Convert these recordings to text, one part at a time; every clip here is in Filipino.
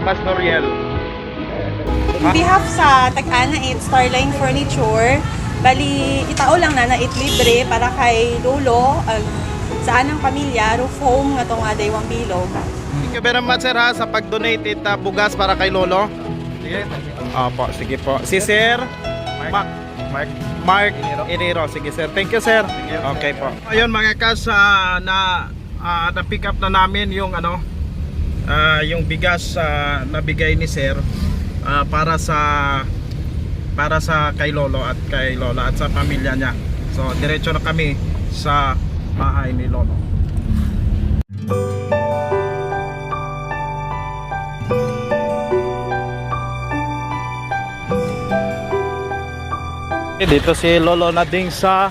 Mas Noriel. In behalf sa Tag-Ana 8 Starline Furniture, bali itao lang na 8 libre para kay Lolo sa anang pamilya roof home nga tong daywang bilog. Thank you very much sir ha sa pag-donate ita bugas para kay Lolo. Sige. Opo, sige po. Si Sir Mark Inero. Sige sir. Thank you sir. Okay po. Ayun mga kas na-pick up na namin yung yung bigas na bigay ni sir para sa kay Lolo at kay Lola at sa pamilya niya. So diretso na kami sa bahay ni Lolo. Dito si Lolo Nading sa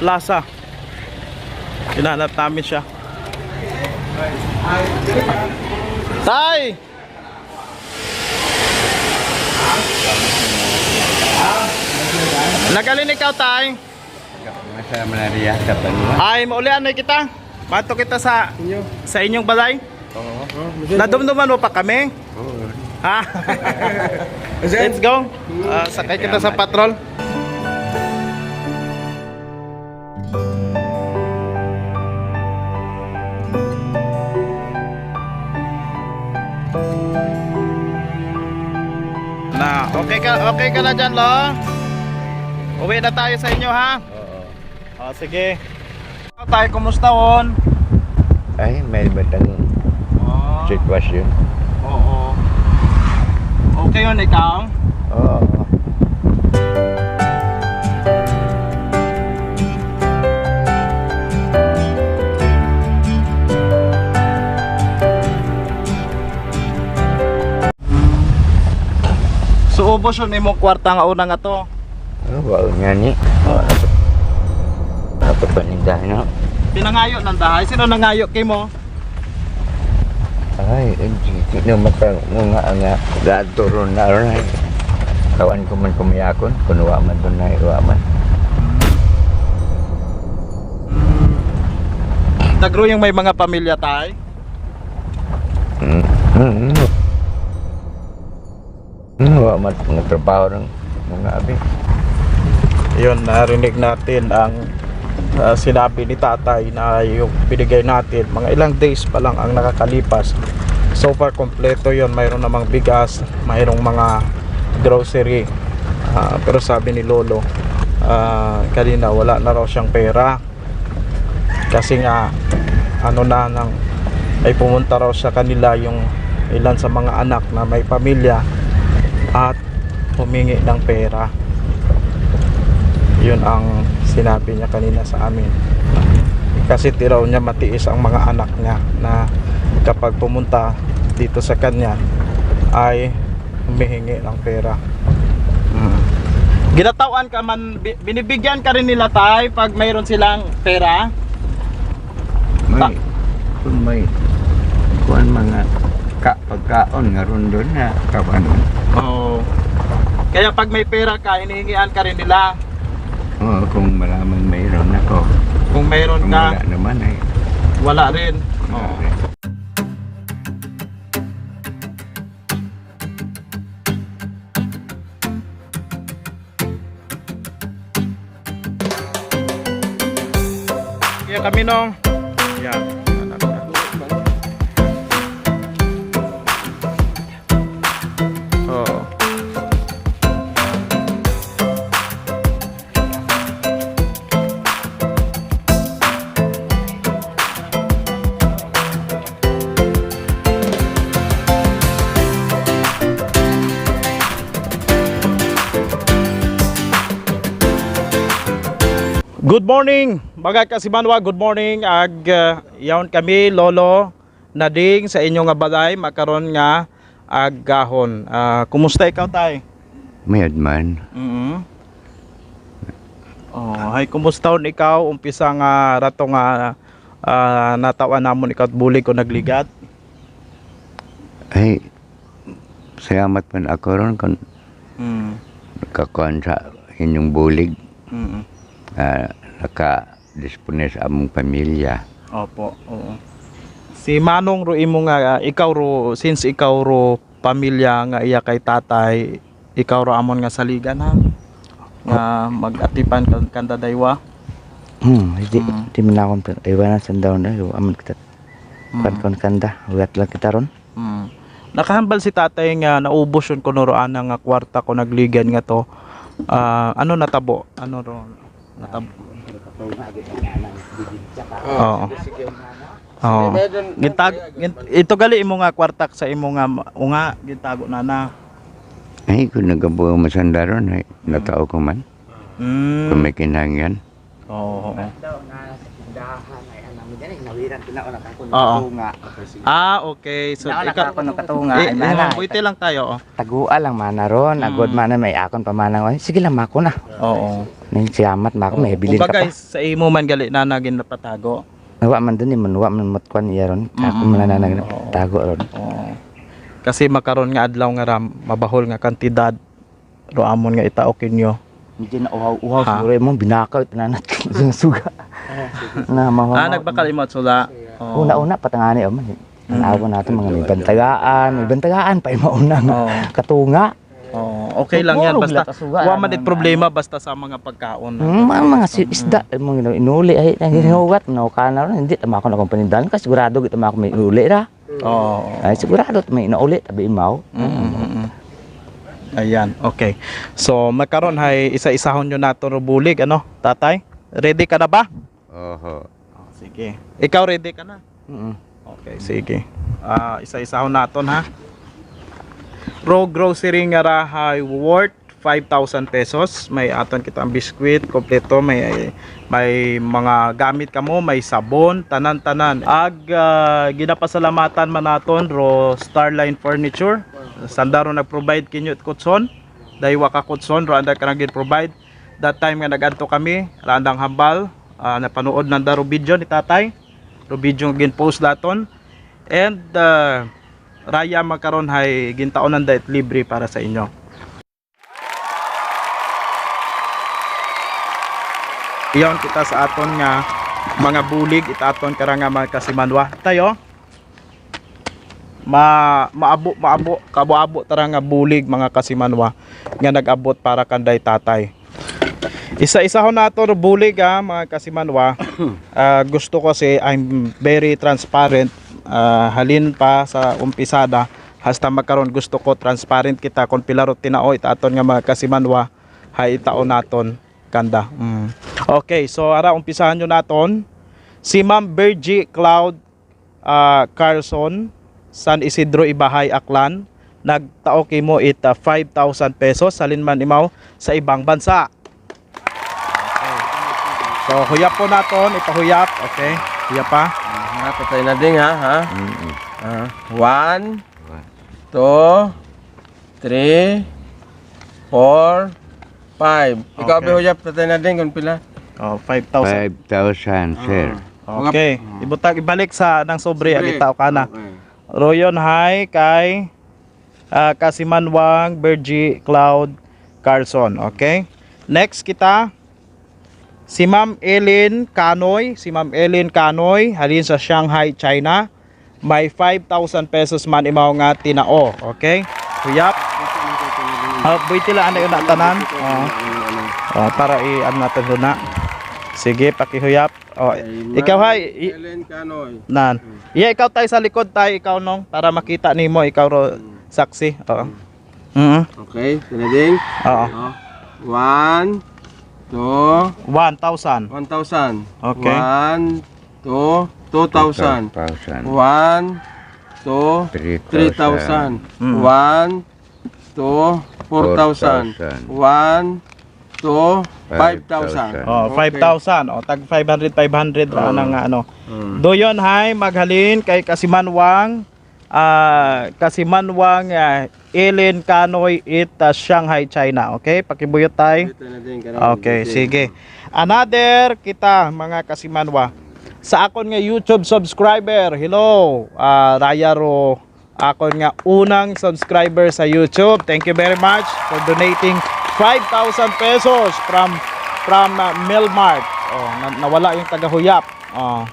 plaza. Hinahanap namin siya. Tay! Nagalin ikaw tay? Masa Malaria sa Panua. Ay, maulian na kita. Bato kita sa inyong balay. Oo. Nadumduman mo pa kami? Oo. Ha? Let's go. Sakay kita sa patrol. Na, okay ka na dyan, Lo? Uwi na tayo sa inyo, ha? Oo. Sige. Tayo, kumusta on? Ay, may batang sitwasyon. Oo. Okay yun, ikaw? Oo. So, ubos yun imong kwarta nga una nga to. Wow, nga ni. Apa panindahan na? Pinangayo ng dahay. Sino nangayo kay mo? Ay, hindi matang mga nga gaturon na rin. Kawan ko man kumiyakon, kunuwa man doon na iwa man. Dagro yung may mga pamilya tay. Wa man nga trabaho ng mga abi. Yun, narinig natin ang sinabi ni tatay na yung binigay natin mga ilang days pa lang ang nakakalipas. So far kompleto yon, mayroon namang bigas, mayroong mga grocery, pero sabi ni Lolo kanina wala na raw siyang pera kasi nga ay pumunta raw sa kanila yung ilan sa mga anak na may pamilya at humingi ng pera. Yun ang sinabi niya kanina sa amin, kasi tiraw niya matiis ang mga anak niya na kapag pumunta dito sa kanya ay humihingi ng pera. Ginatawan ka man, binibigyan ka rin nila tay pag mayroon silang pera? May, kung may kuan mga pagkaon nga ron doon na kawan. Oo. Kaya pag may pera ka, hinihingian ka rin nila. Oo, kung malamang mayroon ako. Kung mayroon Kung ka, wala naman ay wala rin. wala Oo. rin. Kaya kami nung yan. Oo. Good morning, mga kasimanwa, good morning. Yaon kami Lolo Nading sa inyong nga balay makaron nga aggahon. Kumusta ikaw tay? Mayad man. Oh, hay kumusta on ikaw? Umpisa nga rato nga natawan namon ikaw at buli ko nagligat. Ay, salamat man ako ron kung Mm. nakakuan sa inyong bulig. Mm. Naka-dispone sa among pamilya. Opo, oo. Si Manong ro imo nga ikaw ro since ikaw ro pamilya nga iya kay tatay, ikaw ro amon nga saligan ha. Nga mag-atipan kanda daywa. Di man akong iwanan sa daw na aman kita kon kanda ugat lang kita ron. Nakahambal si tatay nga naubos yun kuno ro ana nga kwarta ko nagligan nga to. Ano natabo? Ano ro natabo? Oo. Oo. Ito gali imo nga kwartak sa imo nga unga gitago na. Ay, kung nagabuo masanda ron, ay, natao ko man. Kung may kinangyan. Oo. Oo. Okay. So Ikaw ikaw katunga ay mana. buiti lang tayo. Tagua lang mana ron. Agod mana may akon pamanang. Ay, sige lang mako na. Oo. Ning siamat mako may bilin ka Kumbaga pa. sa imo man gali na naging napatago. Nawa man dun man wa man matkuan iya ron. Ako man na tago ron. Oo. Kasi makaron nga adlaw nga ram mabahol nga kantidad ro amon nga itaok inyo. Medyo na uhaw Ha? siguro mo binakaw itananat suga. Na mawa. Nagbakal imo at sula. Oo. Una-una patangani o man. Ang awa natin mga may bantagaan pa mauna nga Oo. katunga. Oo, okay lang yan Puro basta gila kasuga, wa ano, man dit problema basta sa mga pagkaon. Mga isda mga inuli ay hinugat no kana ron hindi tama ako na panindalan kasi sigurado gito ako may inuli ra. Oo. Ay sigurado may inauli tabi imaw. Ayan, okay. So makaron hay isa-isahon nyo nato ro bulig ano, tatay? Ready ka na ba? Oho. Sige. Ikaw ready ka na? Mm. Okay, sige. Isa-isahon naton ha. Raw grocery nga ra hay worth 5,000 pesos. May aton kita ang biskwit kompleto, may mga gamit kamo, may sabon, tanan-tanan. Ginapasalamatan man naton ro Starline Furniture. Sandaro nag-provide kinyo at kutson. Daywa ka kutson ro anda ka nag-provide. That time nga nagadto kami, randang hambal, napanood nanda ro video ni tatay. Ro video gin post daton. And raya makaron hay gintaon nanda it libre para sa inyo. Iyon kita sa aton nga mga bulig itaton kara nga mga kasimanwa. Tayo maabo kabo-abo tara nga bulig mga kasimanwa nga nag-abot para kanday tatay. Isa-isahon nato ro bulig mga kasimanwa. Gusto ko kasi I'm very transparent. Halin pa sa umpisada hasta magkaron gusto ko transparent kita kon pila ro tinao itaton nga mga kasimanwa hay itaon naton kanda. Okay, so ara umpisahan nyo naton. Si Ma'am Bergie Cloud Carlson, San Isidro Ibahay, Aklan, nagtao kimo it 5,000 pesos salin man imaw sa ibang bansa. Okay. So huyap po naton, ipahuyap. Okay, huyap pa. Patay na din ha. 1, 2, 3, 4, 5. Ikaw Okay. behuyap patay na din kung pila. 5,000. 5,000, sir. Okay, ibalik sa nang sobre Sobre. agitaw kana. Okay. Royon High kay Kasimanwang Bergie Cloud Carlson. Okay? Next kita si Ma'am Ellen Canoy. Si Ma'am Ellen Canoy halin sa Shanghai, China. May 5,000 pesos man imaw nga tinao. Okay? Huyap. Buiti lang ano yung natanan. Para i-ano natin na. Sige, pakihuyap. Ikaw hay. Ellen Canoy. Nan. Yeah, ikaw tayo sa likod tayo, ikaw nong para makita nimo ikaw ro saksi. Oo. Okay, tina din. Oo. 1, 2, 1,000. 1,000. Okay. 1, 2, 2,000. 2,000. 1, 2, 3,000. 1, 2, 4,000. 1, 2, 5,000. Oh, 5,000. O tag 500 ra na nga ano. Doyon hay maghalin kay Kasimanwang Ellen Canoy it Shanghai, China. Okay? Pakibuyot tay. Okay, sige. Another kita mga Kasimanwa. Sa akon nga YouTube subscriber. Hello. Raya ro akon nga unang subscriber sa YouTube. Thank you very much for donating 5,000 pesos from Milmart. Oh, nawala yung tagahuyap. Oh.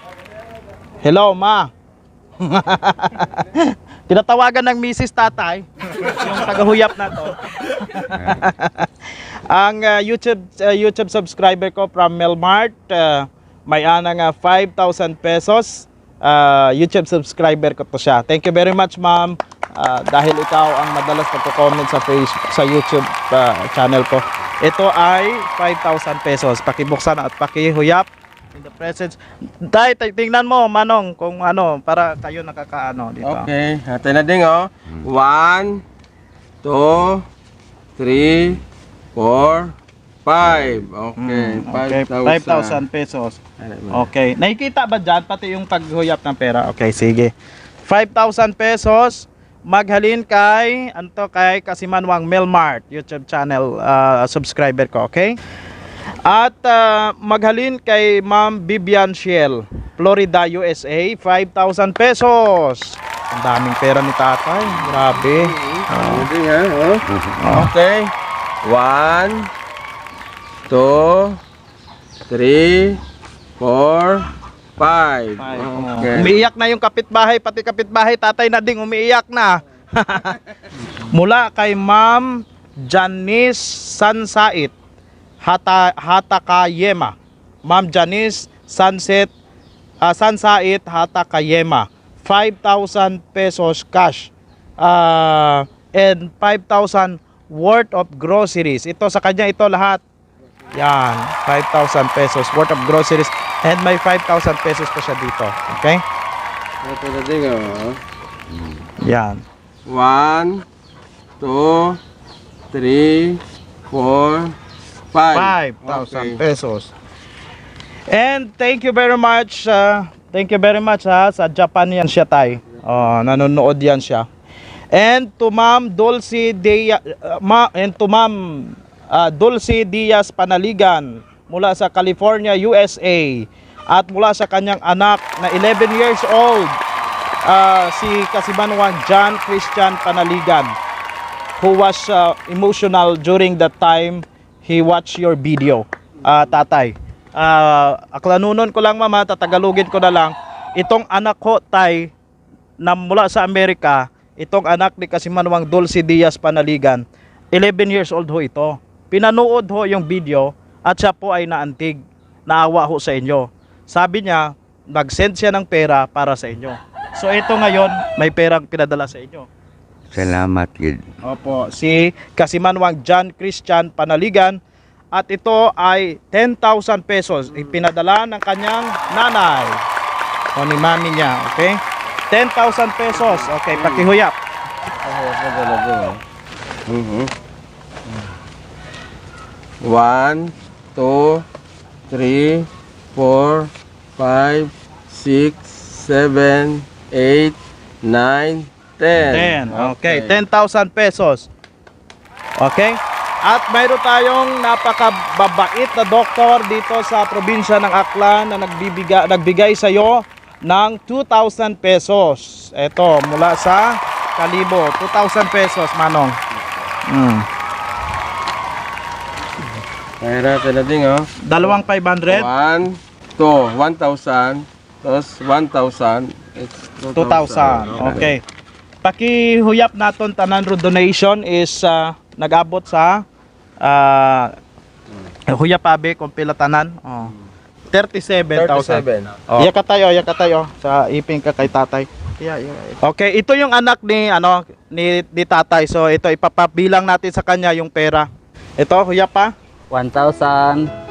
Hello, ma. Tinatawagan ng Mrs. Tatay, yung tagahuyap na to. Ang YouTube subscriber ko from Melmart, may anang 5,000 pesos. YouTube subscriber ko to siya. Thank you very much, ma'am. Dahil ikaw ang madalas nagko-comment sa Facebook, sa YouTube channel ko. Ito ay 5,000 pesos. Pakibuksan at pakihuyap in the presence. Tay, tingnan mo, Manong, kung ano, para kayo nakakaano dito. Okay, natin na din oh. 1, 2, 3, 4, 5. Okay, Okay, 5,000 pesos. Okay. Nakikita ba dyan? Pati yung paghuyap ng pera. Okay, sige. 5,000 pesos. Maghalin kay, kay Kasimanwang Melmart YouTube channel subscriber ko, okay? At maghalin kay Ma'am Vivian Shiel, Florida, USA, 5,000 pesos. Ang daming pera ni tatay. Grabe. Okay. 1, 2, 3, 4, 5. Okay. Umiiyak na yung kapitbahay, pati kapitbahay tatay na ding umiiyak na. Mula kay Ma'am Janice Sansait, Hatakayema. Ma'am Janice Sansait, Hatakayema. 5,000 pesos cash. And 5,000 worth of groceries. Ito sa kanya, ito lahat. Yan, 5,000 pesos worth of groceries. And may 5,000 pesos pa siya dito. Okay? Ito na din oh. Yan. 1, 2, 3, 4, 5. 5,000 pesos. And thank you very much. Thank you very much sa Japan yan siya tay. Nanonood yan siya. And to Ma'am Dulce Diaz, Dulce Diaz Panaligan mula sa California, USA, at mula sa kanyang anak na 11 years old, si Kasimanwang John Christian Panaligan, who was emotional during that time he watched your video. Tatay, aklanunon ko lang mama, tatagalugin ko na lang. Itong anak ko tay na mula sa Amerika, itong anak ni Kasimanwang Dulce Diaz Panaligan, 11 years old ho ito. Pinanood ho yung video at siya po ay naantig, naawa ho sa inyo. Sabi niya, nag-send siya ng pera para sa inyo. So ito ngayon, may perang pinadala sa inyo. Salamat, Gid. Opo, si Kasimanwang John Christian Panaligan, at ito ay 10,000 pesos ipinadala ng kanyang nanay o ni mami niya, okay? 10,000 pesos. Okay, pakihuyap. 1, 2, 3, 4, 5, 6, 7, 8, 9, 10. 10. Okay, 10,000 pesos. Okay? At mayroon tayong napakababait na doktor dito sa probinsya ng Aklan na nagbigay sa iyo ng 2,000 pesos. Ito, mula sa Kalibo. 2,000 pesos, Manong. Kaya natin na din oh. Dalawang 500. 1, 2, 1,000. Tapos 1,000. It's 2,000. Okay. Pakihuyap naton tanan ro donation is nag-abot sa huyap abe kumpila tanan. 37,000. Iya ka tayo sa iping ka kay tatay. Okay, ito yung anak ni ni tatay. So ito ipapabilang natin sa kanya yung pera. Ito huyap pa 1,000.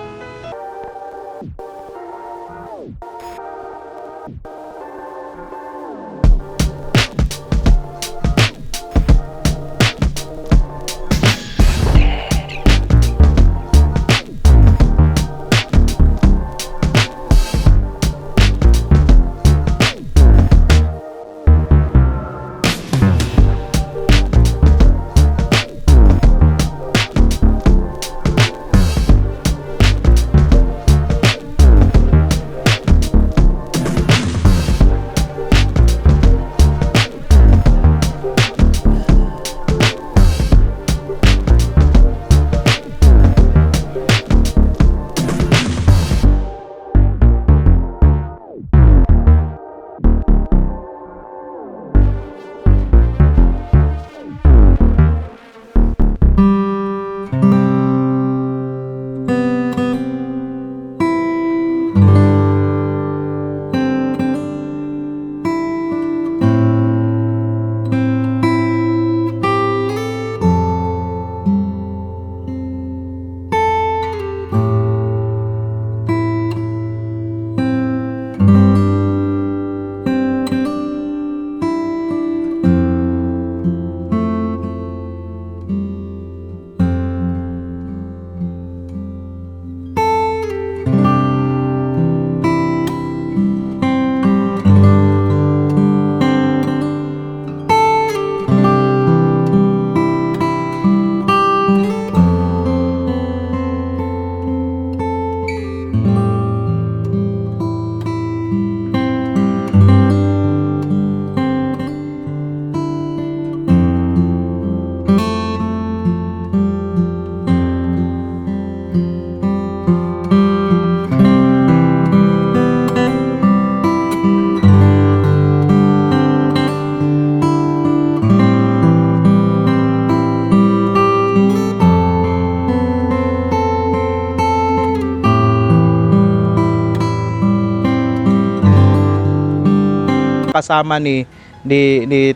kasama ni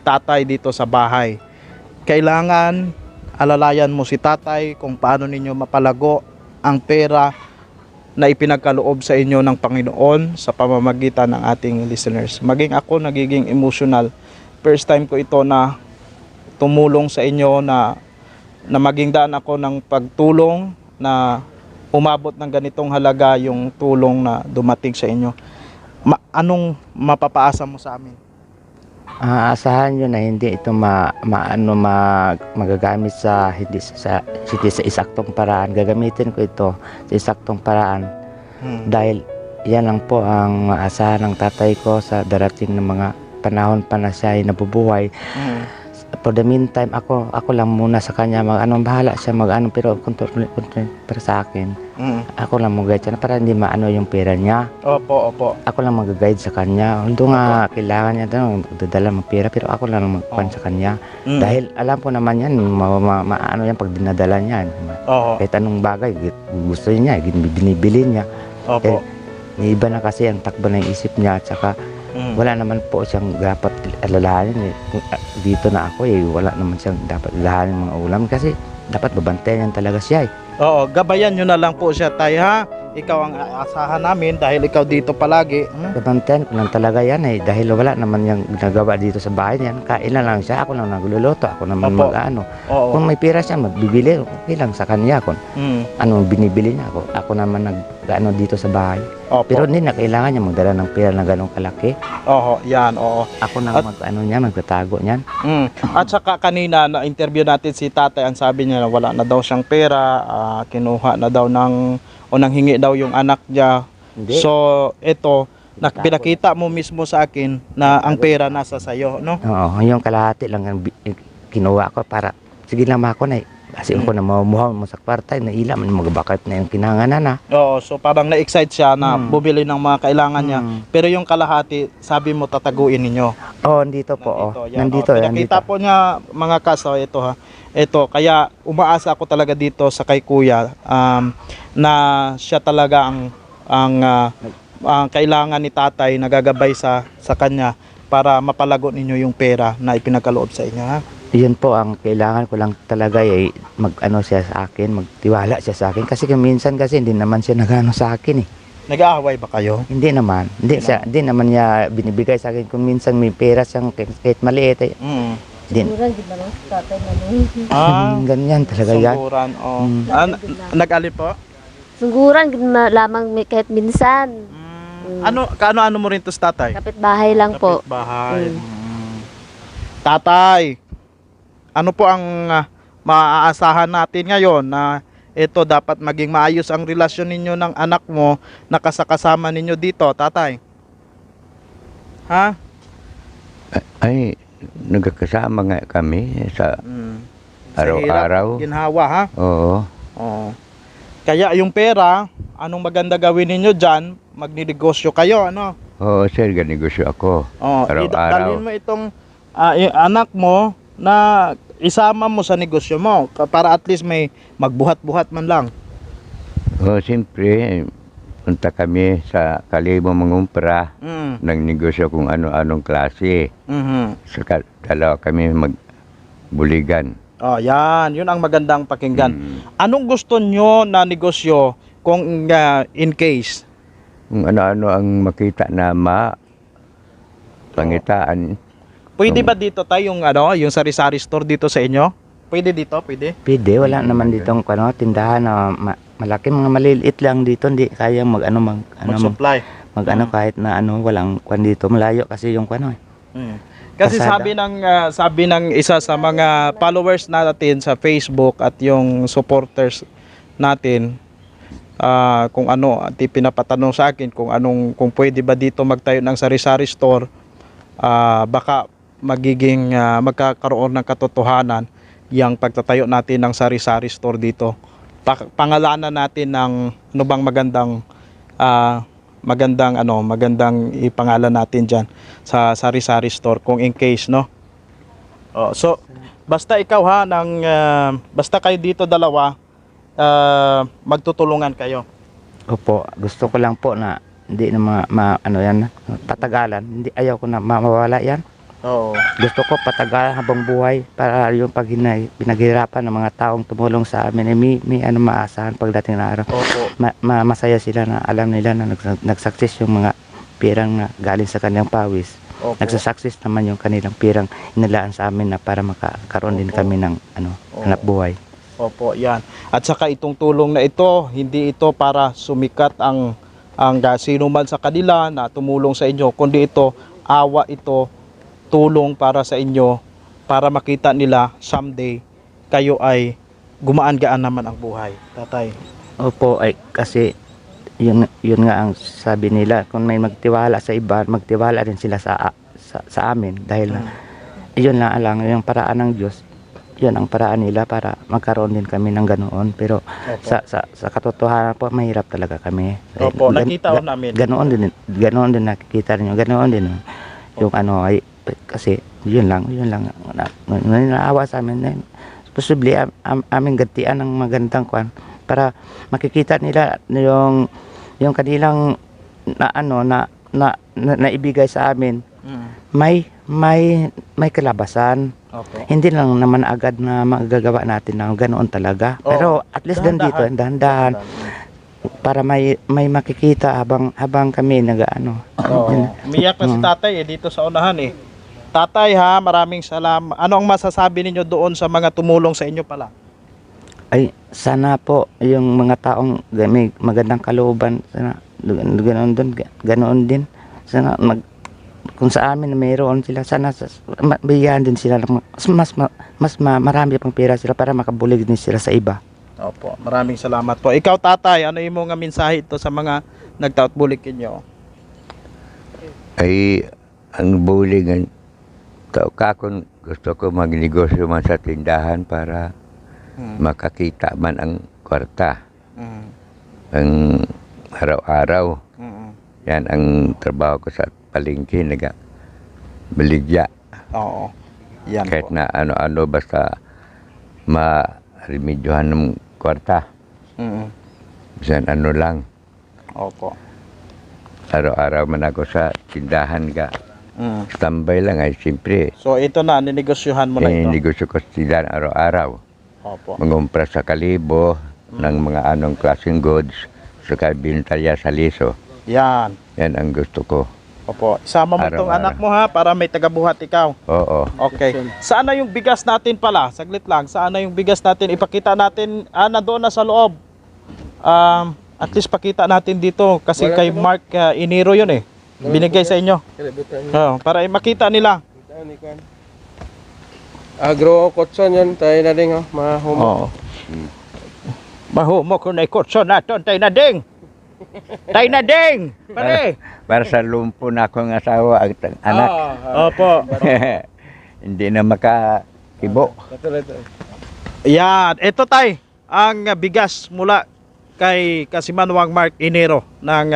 tatay dito sa bahay. Kailangan alalayan mo si tatay kung paano ninyo mapalago ang pera na ipinagkaloob sa inyo ng Panginoon sa pamamagitan ng ating listeners. Maging ako nagiging emotional. First time ko ito na tumulong sa inyo na maging daan ako ng pagtulong na umabot ng ganitong halaga yung tulong na dumating sa inyo. Anong mapapaasa mo sa amin? Asahan nyo na hindi ito magagamit sa hindi sa isaktong paraan. Gagamitin ko ito sa isaktong paraan dahil yan lang po ang maasahan ng tatay ko sa darating na mga panahon pa na siya ay nabubuhay. For the meantime, ako lang muna sa kanya bahala siya pero control para sa akin. Ako lang mag-guide siya para hindi maano yung pera niya. Opo. Ako lang mag-guide sa kanya. Although nga kailangan niya magdadala ng pera pero ako lang magkuhan sa kanya. Dahil alam ko naman yan, maano yan pag dinadala niya. Kahit anong bagay, gusto niya, binibili niya. Opo. Iba na kasi ang takbo ng isip niya at saka wala naman po siyang dapat alalahanin dito na ako wala naman siyang dapat alalahanin mga ulam kasi dapat babantayan talaga siya Oo, gabayan nyo na lang po siya, tay, ha? Ikaw ang aasahan namin dahil ikaw dito palagi. Babantayan ko lang talaga yan dahil wala naman yung ginagawa dito sa bahay niyan. Kain na lang siya, ako lang nagluluto, ako naman mag-ano. Kung may pera siya, magbibili, okay lang sa kanya kung anong binibili niya ako naman nag-ano dito sa bahay. Pero hindi na kailangan niya magdala ng pera na ganong kalaki. Oo. Ako nang magtatago niyan. At saka kanina na-interview natin si tatay, ang sabi niya na wala na daw siyang pera, kinuha na daw nang hingi daw yung anak niya. Hindi. So, ito, pinakita mo mismo sa akin na ang pera nasa sayo, no? Oo, yung kalahati lang ang kinuha ko para, sige lang ako na kasi ako na mamuhaw mo sa kwarta, naila man magabakat na yung kinanganan na. Oo, so parang na-excite siya na bumili ng mga kailangan niya. Pero yung kalahati, sabi mo tataguin ninyo. Nandito po. Nandito. Pinakita po niya mga kaso, ito ha. Ito, kaya umaasa ako talaga dito sa kay kuya na siya talaga ang kailangan ni tatay na gagabay sa kanya para mapalago ninyo yung pera na ipinagkaloob sa inyo, ha? Yun po ang kailangan ko lang talaga mag-ano siya sa akin, magtiwala siya sa akin kasi minsan kasi hindi naman siya nagano sa akin Nag-aaway ba kayo? Hindi naman. Hindi naman niya binibigay sa akin kung minsan may pera siyang kahit maliit Siguran, di naman sa tatay namin. Ganyan talaga yan. Sungguran, nag-alin po? Siguran, lamang kahit minsan. Kaano mo rin to sa tatay? Kapitbahay lang po. Kapitbahay. Tatay, ano po ang maaasahan natin ngayon na ito dapat maging maayos ang relasyon ninyo ng anak mo na kasama ninyo dito, tatay? Ha? Ay, nagkakasama nga kami sa Sa araw-araw. hirap, ginhawa, ha? Oo. Kaya yung pera, anong maganda gawin ninyo dyan? Magninegosyo kayo, ano? Oo, sir, ganegosyo ako. Araw-araw. Dalhin mo itong anak mo na isama mo sa negosyo mo para at least may magbuhat-buhat man lang. Oo, siyempre, punta kami sa Kalibo Mangumpra ng negosyo kung ano-anong klase. Saka dalawa kami magbuligan. Yan. Yun ang magandang pakinggan. Anong gusto nyo na negosyo kung in case? Kung ano-ano ang makita na pangitaan. Pwede ba dito tayo yung sari-sari store dito sa inyo? Pwede dito? Pwede? Pwede, wala naman ditong tindahan na malaki, mga maliliit lang dito, hindi kaya Mag-supply. kahit na walang kwan dito, malayo kasi yung kwan Kasi Pasada. sabi ng isa sa mga followers natin sa Facebook at yung supporters natin, kung at pinapatanong sa akin kung pwede ba dito magtayo ng sari-sari store, baka magkakaroon ng katotohanan yung pagtatayo natin ng sari-sari store dito. Pangalanan natin ng magandang ipangalan natin diyan sa sari-sari store kung in case, no. So basta ikaw basta kayo dito dalawa, magtutulungan kayo. Opo, gusto ko lang po na hindi na ano yan, patagalan. Hindi, ayaw ko na mawala yan. Oo. Gusto ko patagalan habang buhay para yung pag pinaghirapan ng mga taong tumulong sa amin, may ano maasahan pagdating na araw. Opo. Masaya sila na alam nila na nag-success yung mga pirang na galing sa kanilang pawis. Opo. Nagsa-success naman yung kanilang pirang inilaan sa amin na para makakaroon din kami ng hanap buhay. Opo, yan. At saka itong tulong na ito, hindi ito para sumikat ang sino man sa kanila na tumulong sa inyo, kundi ito, awa ito, tulong para sa inyo, para makita nila someday kayo ay gumaan-gaan naman ang buhay. Tatay. Opo, ay kasi yun nga ang sabi nila, kung may magtiwala sa iba, magtiwala din sila sa amin dahil yun lang yung paraan ng Diyos. Yun ang paraan nila para magkaroon din kami ng ganoon, pero sa katotohanan po mahirap talaga kami. Opo, nakita ko namin. Ganoon din nakikita niyo, ganoon din yung ano ay kasi yun lang naawa sa amin na posible aming gantian ng magandang kwan para makikita nila yung kanilang naibigay sa amin. May kalabasan. Opo. Hindi lang naman agad na magagawa natin ng ganoon talaga. Oo. Pero at least ganito, dahan-dahan para may makikita habang kami nag-ano. Oo. Umiyak na si tatay dito sa unahan Tatay ha, maraming salamat. Ano ang masasabi ninyo doon sa mga tumulong sa inyo pala? Ay, sana po yung mga taong may magandang kalooban, sana ganoon din. Sana kung sa amin mayroon sila, sana bigyan din sila ng mas marami pang pera sila para makabulig din sila sa iba. Opo, maraming salamat po. Ikaw tatay, ano yung mga mensahe ito sa mga nagtaot-bulig inyo? Ay, ang buligan, kung gusto ko magnegosyo man sa tindahan para makakita man ang kwarta. Ang araw-araw. Yan ang trabaho ko sa palengke, baligya. Oo. Yan Kahit po. na ano-ano basta ma-remedyohan ng kwarta. Bisan ano lang. Opo. Araw-araw man ako sa tindahan Standby lang ay siyempre. So ito na, ninegosyohan mo na ito. Negosyo ko sa tindahan araw-araw. Opo. Mangumpra sa kalibo ng mga anong klaseng goods saka bintalya sa liso. Yan. Yan ang gusto ko. Opo. Isama mo itong Araw-araw. anak mo ha, para may tagabuhat ikaw. Oo. Okay. Saan na yung bigas natin pala? Saglit lang. Saan na yung bigas natin? Ipakita natin. Nandoon na sa loob. At least pakita natin dito. Kasi kay Mark Iniro yun binigay sa inyo. Para makita nila. Agro kotson yan, tayo na din mahumo. Oo. Mahumo ko na ikotso natin. Tayo na ding! Tayo na ding! Pare! Para sa lumpo na akong asawa at anak. Opo. Hindi na makakibo. Yan. Ito tay. Ang bigas mula kay Kasimanwang Mark Inero ng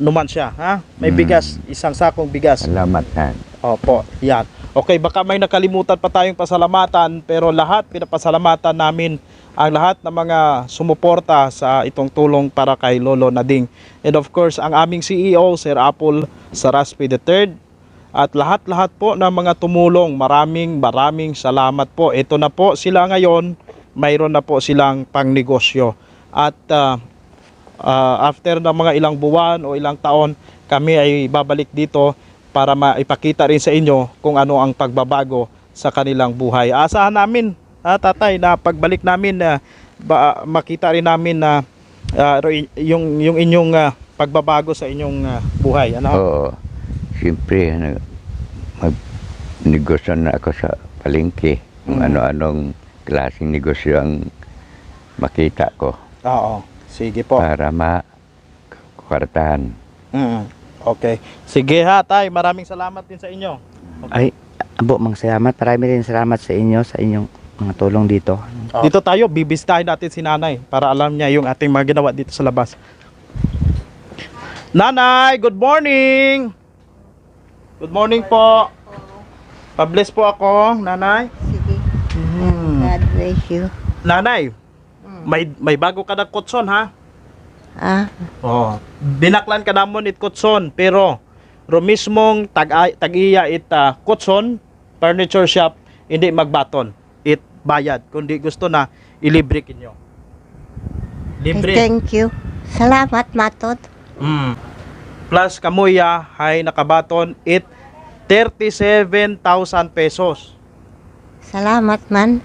Numancia. Ha? May bigas. Isang sakong bigas. Salamat na. Opo. Yan. Okay, baka may nakalimutan pa tayong pasalamatan, pero lahat pinapasalamatan namin ang lahat ng mga sumuporta sa itong tulong para kay Lolo Nading. And of course, ang aming CEO, Sir Apple Saraspe III, at lahat-lahat po ng mga tumulong, maraming salamat po. Ito na po sila ngayon, mayroon na po silang pangnegosyo. At after ng mga ilang buwan o ilang taon, kami ay babalik dito para maipakita rin sa inyo kung ano ang pagbabago sa kanilang buhay. Asahan namin, tatay, na pagbalik namin, makita rin namin na yung inyong pagbabago sa inyong buhay. Ano? Oo. Siyempre, mag-negosyo na ako sa palengke. Kung ano-anong klaseng negosyo ang makita ko. Oo. Sige po. Para makwartahan. Okay. Sige ha, tay. Maraming salamat din sa inyo. Ay, abo, salamat. Marami rin salamat sa inyo, sa inyong mga tulong dito. Dito tayo, bibisitahin natin si nanay para alam niya yung ating mga ginawa dito sa labas. Nanay, good morning! Good morning po. Pa-bless po ako, nanay. Sige. God bless you. Nanay, may bago ka na kutson ha? Ah, Oh, binaklan ka namon it kutson pero mismong tag-iya it kutson furniture shop hindi magbaton it bayad kundi gusto na ilibre kinyo. Libre. thank you. Salamat, Matod. Mm. Plus kamuya hay nakabaton it 37,000 pesos. Salamat man.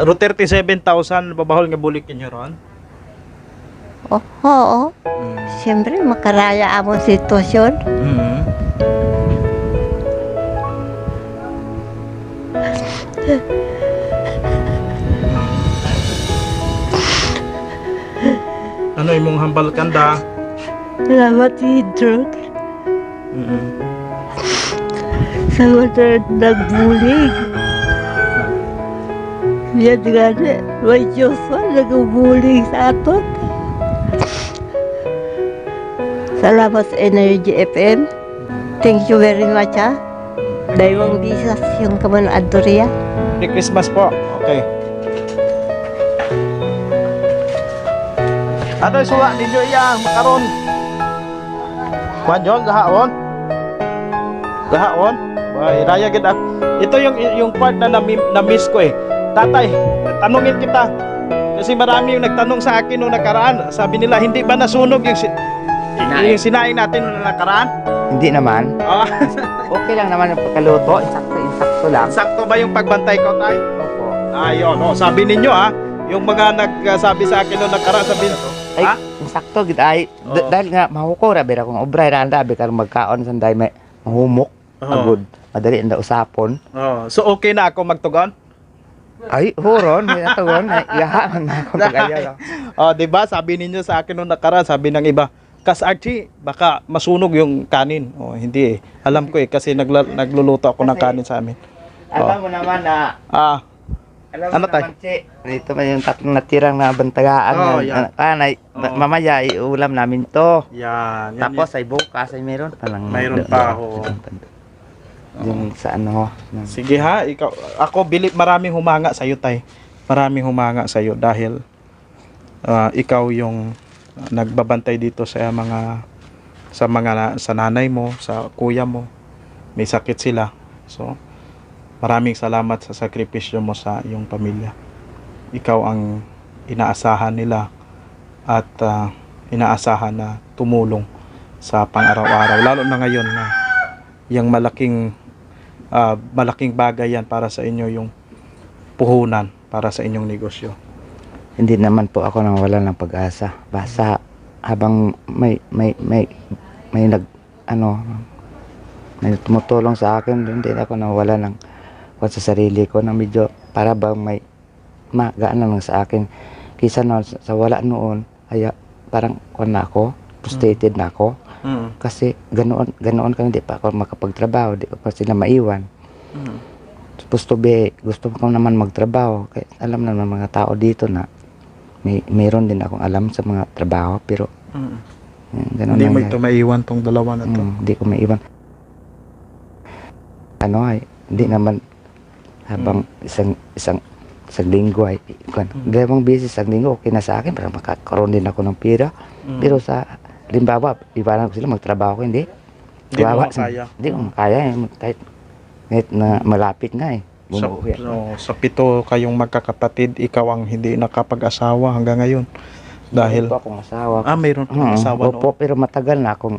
Ro 37,000 babahol nga bulik kinyo ron. Oh, oo. Siyempre, makaraya among sitwasyon. Mm. Ano imong hambal kanda? Salamat, Idron. Mm. Sa mga nagbulig. Yan nga na, may Diyos pa nagbulig sa aton. Salamat sa Energy FM. Thank you very much, ha. Daywang bisas yung kaman adorya. Merry Christmas po. Okay. Ano yung suwa ninyo iya makaron? Kwan yun, gahawon? Gahawon? Ay, raya gid ako. Ito yung part na na-miss ko eh. Tatay, tanungin kita. Kasi marami yung nagtanong sa akin nung nakaraan. Sabi nila, hindi ba nasunog yung yung sinaing natin nung nakaraan? Hindi naman. Ah, Okay lang naman ang pagkaluto. Insakto lang. sakto ba yung pagbantay ko, tay? Opo. Ayun, oh, sabi ninyo yung mga nagsabi sa akin nung nakaraan, sabi nito, Ay, insakto gid ay Oo. dahil nga mahuko ra bira kung obray ra anda bi karong magkaon sanday may mahumok. Oo. Agud. Madali anda usapon. Oh, so okay na ako magtugon? Ay, huron, may natugon ay yaha man ako pag-ayaw. Oh, 'di ba? Sabi ninyo sa akin nung nakaraan, sabi ng iba, "Kas Archie, baka masunog yung kanin." Oh, hindi eh. Alam ko eh kasi nagluluto ako ng kanin sa amin. Alam mo naman na alam Ano mo tay? naman, Che, dito man yung tatlong natirang na bantagaan Oo, na yan. kanay. Oo. Mamaya iulam namin to. Yan. Tapos ay bukas ay meron pa lang. Mayroon pa, oo. Yung sa ano. Sige ha, ako maraming humanga sa iyo, tay. Maraming humanga sa iyo dahil ikaw yung nagbabantay dito sa nanay mo, sa kuya mo. May sakit sila. So, maraming salamat sa sakripisyo mo sa iyong pamilya. Ikaw ang inaasahan nila at inaasahan na tumulong sa pang-araw-araw. Lalo na ngayon na yung malaking bagay yan para sa inyo yung puhunan para sa inyong negosyo. Hindi naman po ako nawala ng pag-asa. Basta habang may tumutulong sa akin, hindi ako nawala ng sa sarili ko na medyo para bang may magaan lang sa akin. Kisa na sa wala noon, ay parang na ako, frustrated na ako. Kasi ganoon kami, di pa ako makapagtrabaho, di ko pa sila maiwan. Gusto ko naman magtrabaho. Kaya alam na ng mga tao dito na mayroon din akong alam sa mga trabaho, pero ganun Hindi mo nangyari. ito maiwan tong dalawa na to. Hindi ko maiwan. Hindi naman habang isang linggo ay dalawang beses isang linggo okay na sa akin para makakaroon din ako ng pera. Pero sa limbawa, iwanan ko sila magtrabaho ko, hindi. Hindi mo kaya. Hindi ko makaya kahit na malapit nga eh. Sa 7 kayong magkakapatid, ikaw ang hindi nakapag-asawa hanggang ngayon. Dahil Mayroon pa akong asawa. mayroon kang asawa Opo, pero matagal na akong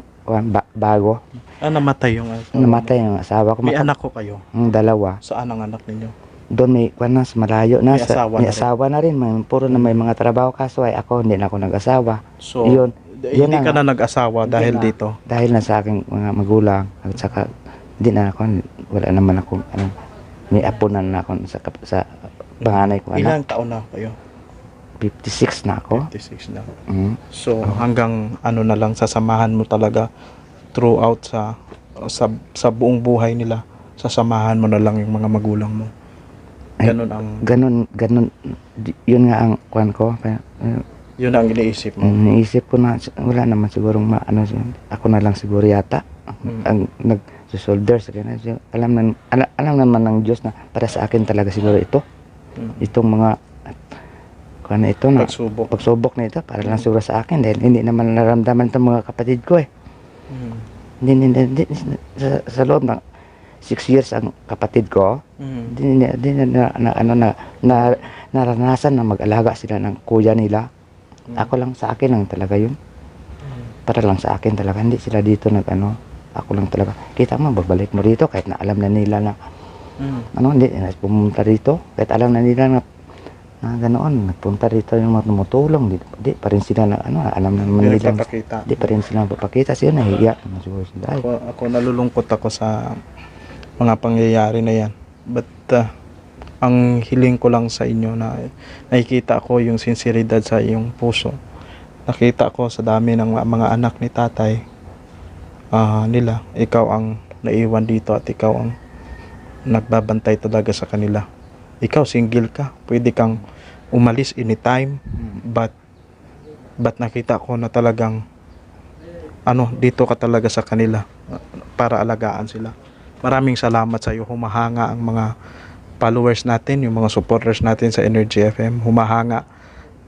bago. namatay yung asawa. Namatay yung asawa ko. May anak ko kayo. Dalawa. Saan ang anak ninyo? Doon may sa malayo na. May asawa May na rin. asawa na rin. Puro na may mga trabaho, kaso ay ako hindi na ako nag-asawa. So, Yun hindi na ka nga. na nag-asawa dahil Hindi na. dito. Dahil na sa aking mga magulang at saka hindi na ako, wala naman ako may apo na ako sa panganay ko anak. Ilang taon na kayo? 56 na ako. 56 na. So, So, hanggang na lang sasamahan mo talaga throughout sa buong buhay nila. Sasamahan mo na lang yung mga magulang mo. Ganun ang ganun, yun nga ang kwan ko. Kaya, yun ang iniisip mo. naisip ko na wala naman sigurong ako na lang siguro yata ang nag-shoulder sa kanya. Alam naman ng Diyos na para sa akin talaga siguro ito. Itong mga kung ano ito na Pagsubok. pagsubok na ito para lang siguro sa akin dahil hindi naman naramdaman itong mga kapatid ko eh. Hindi, sa loob ng 6 years ang kapatid ko, hindi naranasan na mag-alaga sila ng kuya nila. Ako lang, sa akin lang talaga yun. Para lang sa akin talaga, hindi sila dito ako lang talaga. Kita mo, babalik mo rito kahit na alam na nila na hindi pumunta rito kahit alam na nila na ganoon, nagpunta rito yung mga tumutulong, di pa rin sila na alam naman Hindi nila, nagpapakita. di pa rin sila papakita, siya nahiya siguro sila. Ako nalulungkot ako sa mga pangyayari na yan. But ang hiling ko lang sa inyo na nakikita ko yung sinseridad sa iyong puso. Nakita ko sa dami ng mga anak ni tatay nila, ikaw ang naiwan dito at ikaw ang nagbabantay talaga sa kanila. Ikaw single ka, pwede kang umalis anytime, but nakita ko na talagang dito ka talaga sa kanila para alagaan sila. Maraming salamat sa iyo. Humahanga ang mga followers natin, yung mga supporters natin sa Energy FM, humahanga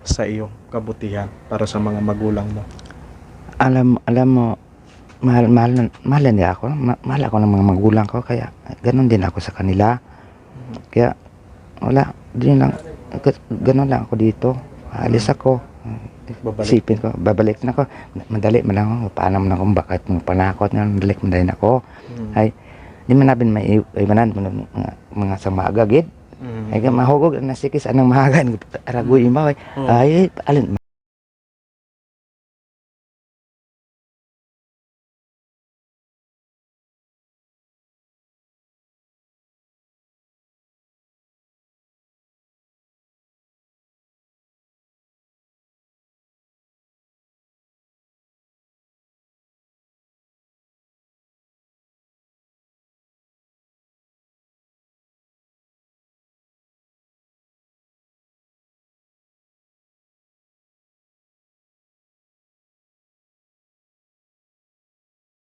sa iyo kabutihan para sa mga magulang mo. Alam mo, mahal nila ako, mahal ako ng mga magulang ko, kaya ganun din ako sa kanila. Kaya wala, ganun lang ako dito. Alis ako. Babalik. Isipin ko, babalik na ako. Madali man lang ako. Paano man ako, bakit mga panakot na madali na ako. Ay, di man namin may iwanan mga sa maagagid. Ay, mahugog na sikis anang mahagan. Aragoy mo. Ay, alin,